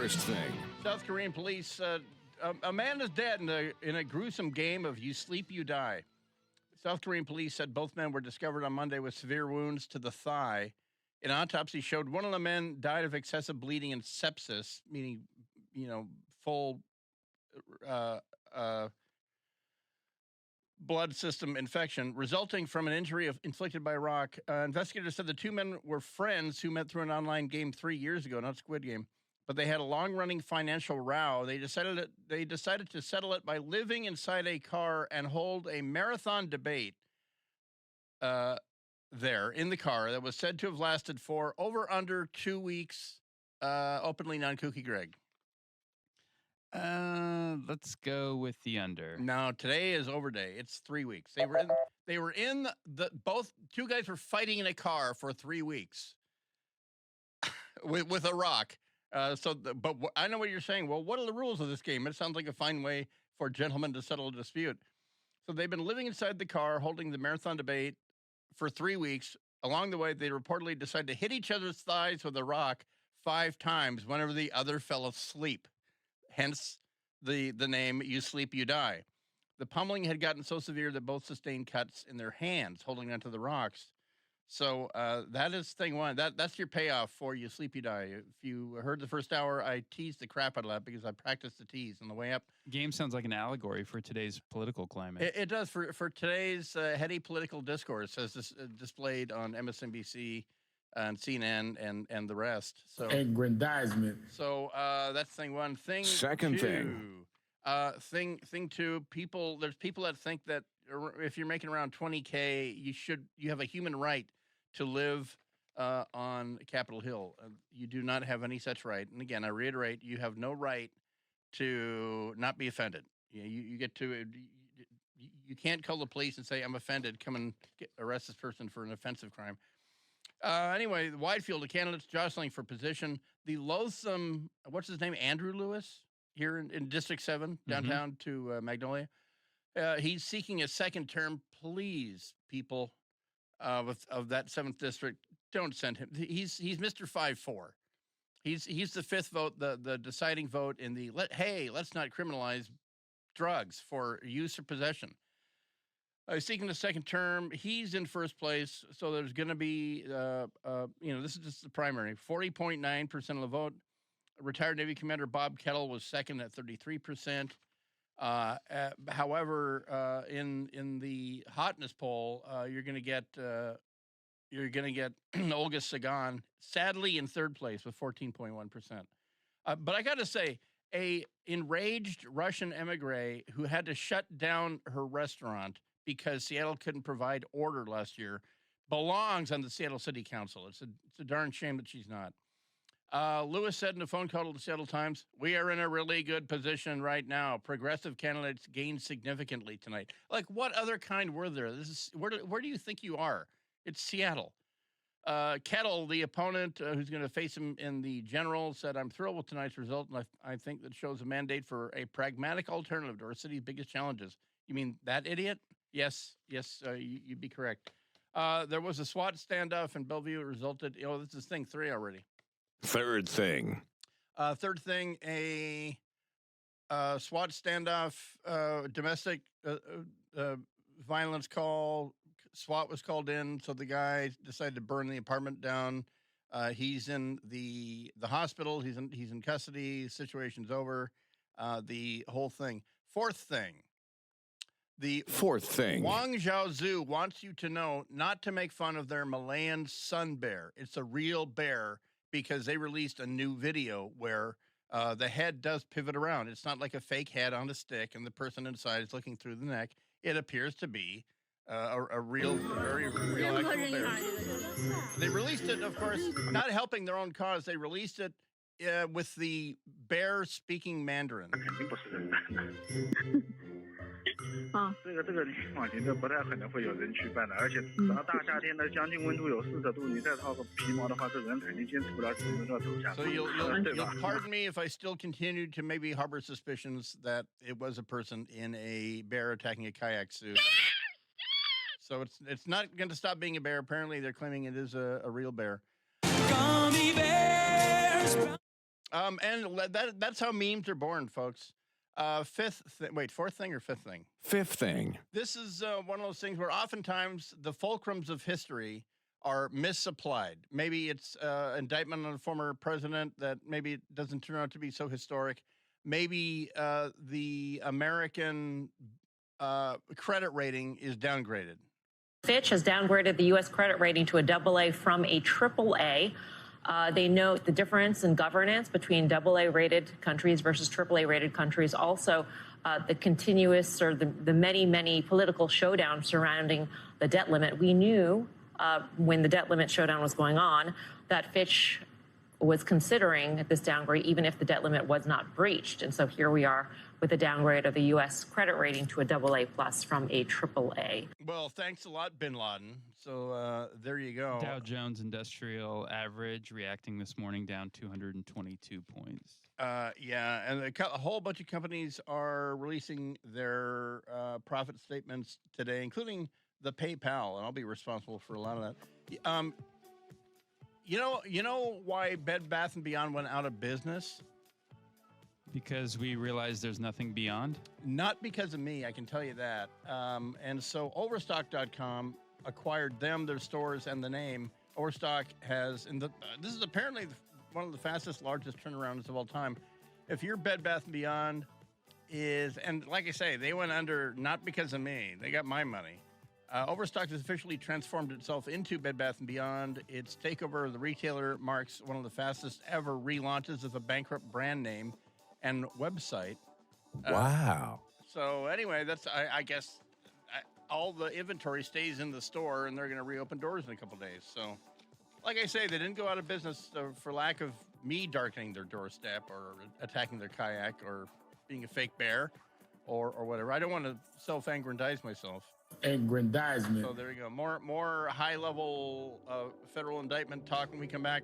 First thing. South Korean police, a man is dead in a gruesome game of you sleep, you die. South Korean police said both men were discovered on Monday with severe wounds to the thigh. An autopsy showed one of the men died of excessive bleeding and sepsis, meaning, full blood system infection resulting from an injury inflicted by a rock. Investigators said the two men were friends who met through an online game 3 years ago, not Squid Game, but they had a long-running financial row. They decided to settle it by living inside a car and hold a marathon debate there in the car that was said to have lasted for under 2 weeks. Openly non-kooky Greg. Let's go with the under. No, today is over day. It's 3 weeks. They were in both two guys were fighting in a car for 3 weeks with a rock. But I know what you're saying. Well, what are the rules of this game? It sounds like a fine way for gentlemen to settle a dispute. So they've been living inside the car, holding the marathon debate for 3 weeks. Along the way, they reportedly decided to hit each other's thighs with a rock 5 times whenever the other fell asleep. Hence the name "You Sleep, You Die." The pummeling had gotten so severe that both sustained cuts in their hands holding onto the rocks. So that is thing one. That's your payoff for "You Sleep, You Die." If you heard the first hour, I teased the crap out of that because I practiced the tease on the way up. Game sounds like an allegory for today's political climate. It does for today's heady political discourse, as displayed on MSNBC and CNN and the rest. So aggrandizement. So that's thing one. Second thing. Thing two. There's people that think that if you're making around 20K, you have a human right to live on Capitol Hill. You do not have any such right. And again, I reiterate, you have no right to not be offended. You get to. You can't call the police and say, "I'm offended. Come and arrest this person for an offensive crime." Anyway, the wide field of candidates jostling for position. The loathsome, what's his name, Andrew Lewis, here in District 7, downtown to Magnolia. He's seeking a second term. Please, people of that 7th district, don't send him. He's Mr. 5-4. He's the 5th vote, the deciding vote in the let's not criminalize drugs for use or possession. Seeking the second term, he's in first place. So there's going to be, this is just the primary. 40.9% of the vote. Retired Navy Commander Bob Kettle was second at 33%. However, in the hotness poll, you're going to get Olga Sagan, sadly in third place with 14.1%. But I got to say, a enraged Russian emigre who had to shut down her restaurant because Seattle couldn't provide order last year belongs on the Seattle City Council. It's a darn shame that she's not. Lewis said in a phone call to the Seattle Times, "We are in a really good position right now. Progressive candidates gained significantly tonight." Like, what other kind were there? This is where do you think you are? It's Seattle. Kettle, the opponent who's going to face him in the general, said, "I'm thrilled with tonight's result, and I think that shows a mandate for a pragmatic alternative to our city's biggest challenges." You mean that idiot? Yes, you'd be correct. There was a SWAT standoff in Bellevue. It resulted, this is thing 3 already. Third thing. Third thing, a SWAT standoff, domestic violence call. SWAT was called in, so the guy decided to burn the apartment down. He's in the hospital. He's in custody. Situation's over. The whole thing. Fourth thing. The fourth thing. Guangzhou Zoo wants you to know not to make fun of their Malayan sun bear. It's a real bear because they released a new video where the head does pivot around. It's not like a fake head on a stick and the person inside is looking through the neck. It appears to be a real, very real actual bear. They released it, of course, not helping their own cause. They released it with the bear speaking Mandarin. 这个你放心，这不太可能会有人去办的，而且等到大夏天的，将近温度有40度，你再套个皮毛的话，这人肯定坚持不了几分钟头下。 So you'll pardon me if I still continue to maybe harbor suspicions that it was a person in a bear attacking a kayak suit. So it's not going to stop being a bear. Apparently, they're claiming it is a real bear. Gummy bears. That's how memes are born, folks. Fourth thing or fifth thing? Fifth thing. This is one of those things where oftentimes the fulcrums of history are misapplied. Maybe it's indictment on a former president that maybe doesn't turn out to be so historic. Maybe the American credit rating is downgraded. Fitch has downgraded the U.S. credit rating to a AA from a AAA. They note the difference in governance between AA-rated countries versus AAA-rated countries. Also, the continuous or the many political showdowns surrounding the debt limit. We knew when the debt limit showdown was going on that Fitch was considering this downgrade even if the debt limit was not breached. And so here we are with a downgrade of the U.S. credit rating to a AA plus from a AAA. Well, thanks a lot, Bin Laden. So there you go. Dow Jones Industrial Average reacting this morning down 222 points. Yeah, and a whole bunch of companies are releasing their profit statements today, including the PayPal, and I'll be responsible for a lot of that. You know why Bed Bath & Beyond went out of business? Because we realized there's nothing beyond? Not because of me, I can tell you that. And so Overstock.com acquired them, their stores, and the name. Overstock has, this is apparently one of the fastest, largest turnarounds of all time. If your Bed Bath & Beyond is, and like I say, they went under not because of me. They got my money. Overstock has officially transformed itself into Bed Bath & Beyond. Its takeover of the retailer marks one of the fastest ever relaunches of a bankrupt brand name and website. Wow. So anyway, that's I guess all the inventory stays in the store, and they're going to reopen doors in a couple days. So, like I say, they didn't go out of business for lack of me darkening their doorstep or attacking their kayak or being a fake bear or whatever. I don't want to self-aggrandize myself. Aggrandizement. So there you go. More high-level federal indictment talk when we come back.